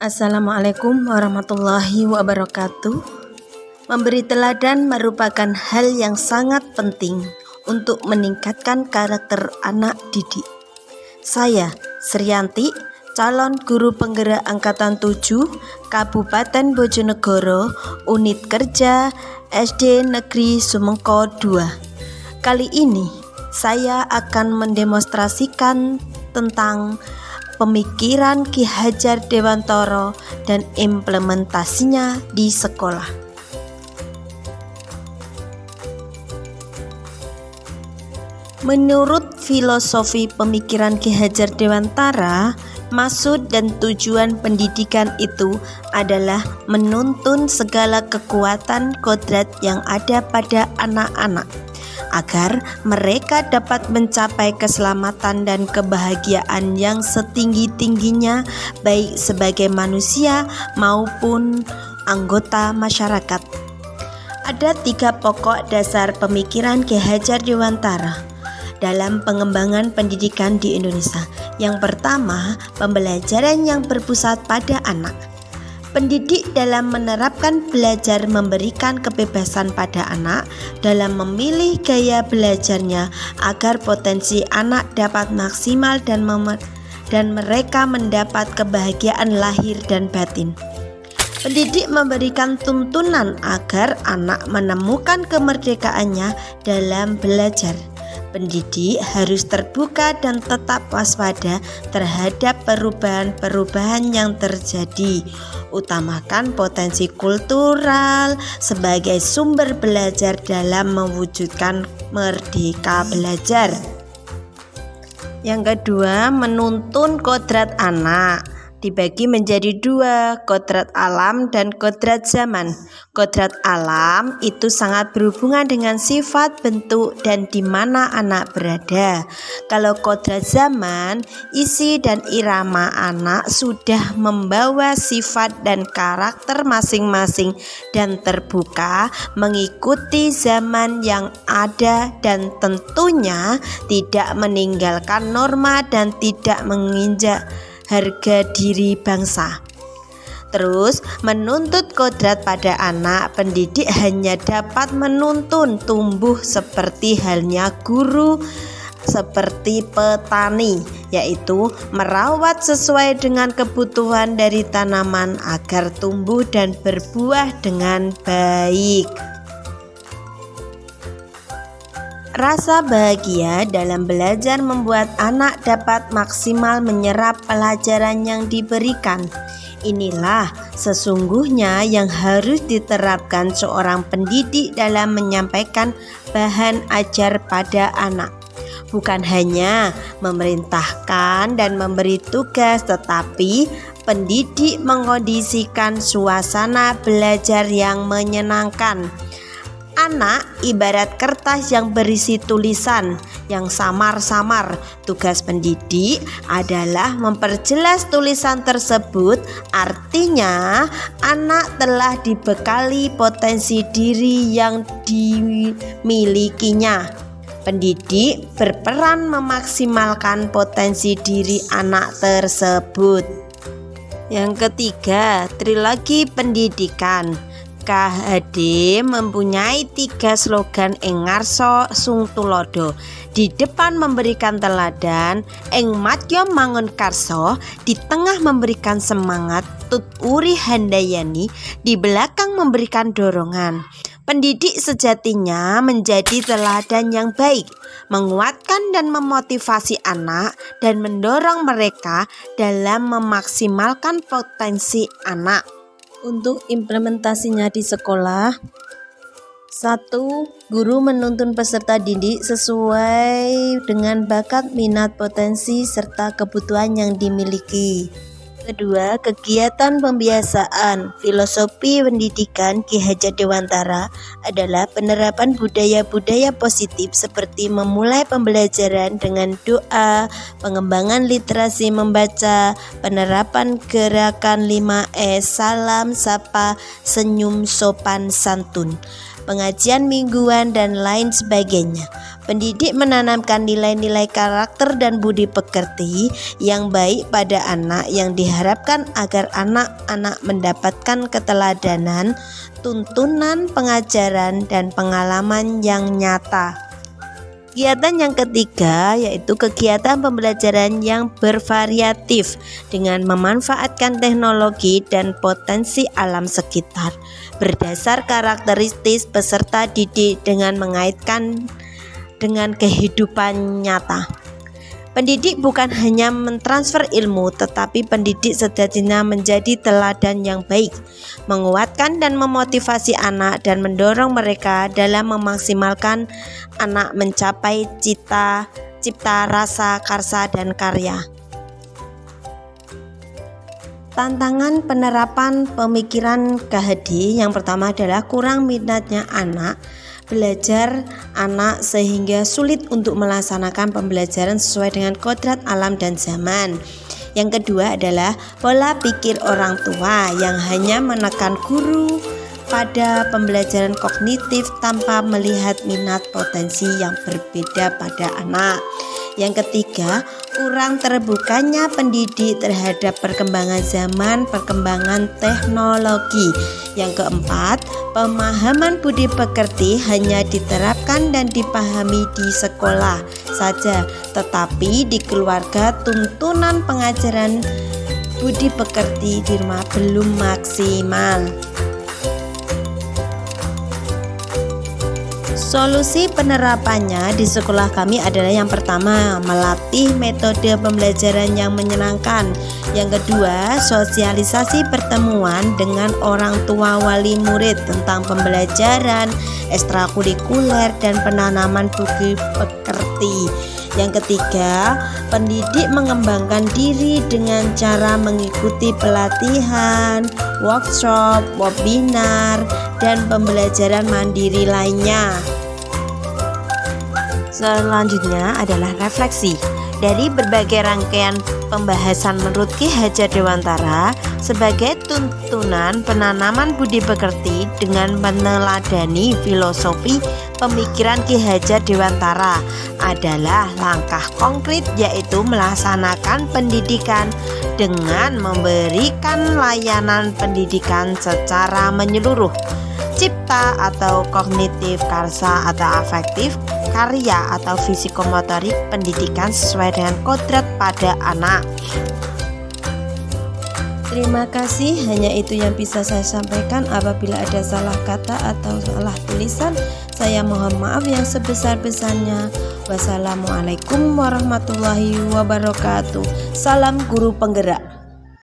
Assalamualaikum warahmatullahi wabarakatuh. Memberi teladan merupakan hal yang sangat penting untuk meningkatkan karakter anak didik. Saya, Sriyanti, calon guru penggerak Angkatan 7, Kabupaten Bojonegoro, Unit Kerja SD Negeri Sumengko 2. Kali ini saya akan mendemonstrasikan tentang pemikiran Ki Hajar Dewantara dan implementasinya di sekolah. Menurut filosofi pemikiran Ki Hajar Dewantara, maksud dan tujuan pendidikan itu adalah menuntun segala kekuatan kodrat yang ada pada anak-anak agar mereka dapat mencapai keselamatan dan kebahagiaan yang setinggi-tingginya, baik sebagai manusia maupun anggota masyarakat. Ada 3 pokok dasar pemikiran Ki Hajar Dewantara dalam pengembangan pendidikan di Indonesia. Yang pertama, pembelajaran yang berpusat pada anak. Pendidik dalam menerapkan belajar memberikan kebebasan pada anak dalam memilih gaya belajarnya agar potensi anak dapat maksimal dan mereka mendapat kebahagiaan lahir dan batin. Pendidik memberikan tuntunan agar anak menemukan kemerdekaannya dalam belajar. Pendidik harus terbuka dan tetap waspada terhadap perubahan-perubahan yang terjadi. Utamakan potensi kultural sebagai sumber belajar dalam mewujudkan merdeka belajar. Yang kedua, menuntun kodrat anak. Dibagi menjadi 2, kodrat alam dan kodrat zaman. Kodrat alam itu sangat berhubungan dengan sifat, bentuk, dan di mana anak berada. Kalau kodrat zaman, isi dan irama anak sudah membawa sifat dan karakter masing-masing dan terbuka mengikuti zaman yang ada dan tentunya tidak meninggalkan norma dan tidak menginjak harga diri bangsa. Terus, menuntut kodrat pada anak, pendidik hanya dapat menuntun tumbuh seperti halnya guru, seperti petani, yaitu merawat sesuai dengan kebutuhan dari tanaman agar tumbuh dan berbuah dengan baik. Rasa bahagia dalam belajar membuat anak dapat maksimal menyerap pelajaran yang diberikan. Inilah sesungguhnya yang harus diterapkan seorang pendidik dalam menyampaikan bahan ajar pada anak. Bukan hanya memerintahkan dan memberi tugas, tetapi pendidik mengkondisikan suasana belajar yang menyenangkan. Anak ibarat kertas yang berisi tulisan yang samar-samar. Tugas pendidik adalah memperjelas tulisan tersebut. Artinya, anak telah dibekali potensi diri yang dimilikinya. Pendidik berperan memaksimalkan potensi diri anak tersebut. Yang ketiga, trilogi pendidikan. KHD mempunyai 3 slogan ing ngarsa sung tulodo. Di depan memberikan teladan, ing madya mangun karso, di tengah memberikan semangat, tut uri handayani, di belakang memberikan dorongan. Pendidik sejatinya menjadi teladan yang baik, menguatkan dan memotivasi anak dan mendorong mereka dalam memaksimalkan potensi anak. Untuk implementasinya di sekolah, 1. Guru menuntun peserta didik sesuai dengan bakat, minat, potensi, serta kebutuhan yang dimiliki. 2. Kegiatan pembiasaan. Filosofi pendidikan Ki Hajar Dewantara adalah penerapan budaya-budaya positif seperti memulai pembelajaran dengan doa, pengembangan literasi membaca, penerapan gerakan 5S, salam, sapa, senyum, sopan, santun. pengajian mingguan, dan lain sebagainya. Pendidik menanamkan nilai-nilai karakter dan budi pekerti yang baik pada anak yang diharapkan agar anak-anak mendapatkan keteladanan, tuntunan pengajaran, dan pengalaman yang nyata. Kegiatan yang ketiga yaitu kegiatan pembelajaran yang bervariatif dengan memanfaatkan teknologi dan potensi alam sekitar berdasar karakteristik peserta didik dengan mengaitkan dengan kehidupan nyata. Pendidik bukan hanya mentransfer ilmu, tetapi pendidik sejatinya menjadi teladan yang baik, menguatkan dan memotivasi anak dan mendorong mereka dalam memaksimalkan anak mencapai cita, rasa, karsa, dan karya. Tantangan penerapan pemikiran KHD yang pertama adalah kurang minatnya anak belajar sehingga sulit untuk melaksanakan pembelajaran sesuai dengan kodrat alam dan zaman. Yang kedua adalah pola pikir orang tua yang hanya menekan guru pada pembelajaran kognitif tanpa melihat minat potensi yang berbeda pada anak. Yang ketiga, kurang terbukanya pendidik terhadap perkembangan zaman, perkembangan teknologi. Yang keempat, pemahaman budi pekerti hanya diterapkan dan dipahami di sekolah saja, tetapi di keluarga tuntunan pengajaran budi pekerti di rumah belum maksimal. Solusi penerapannya di sekolah kami adalah yang pertama, melatih metode pembelajaran yang menyenangkan. Yang kedua, sosialisasi pertemuan dengan orang tua wali murid tentang pembelajaran ekstrakurikuler dan penanaman budi pekerti. Yang ketiga, pendidik mengembangkan diri dengan cara mengikuti pelatihan, workshop, webinar, dan pembelajaran mandiri lainnya. Selanjutnya adalah refleksi. Dari berbagai rangkaian pembahasan menurut Ki Hajar Dewantara sebagai tuntunan penanaman budi pekerti dengan meneladani filosofi pemikiran Ki Hajar Dewantara adalah langkah konkret, yaitu melaksanakan pendidikan dengan memberikan layanan pendidikan secara menyeluruh, cipta atau kognitif, karsa atau afektif, karya atau fisikomotorik, pendidikan sesuai dengan kodrat pada anak. Terima kasih, hanya itu yang bisa saya sampaikan. Apabila ada salah kata atau salah tulisan, saya mohon maaf yang sebesar-besarnya. Wassalamualaikum warahmatullahi wabarakatuh. Salam guru penggerak.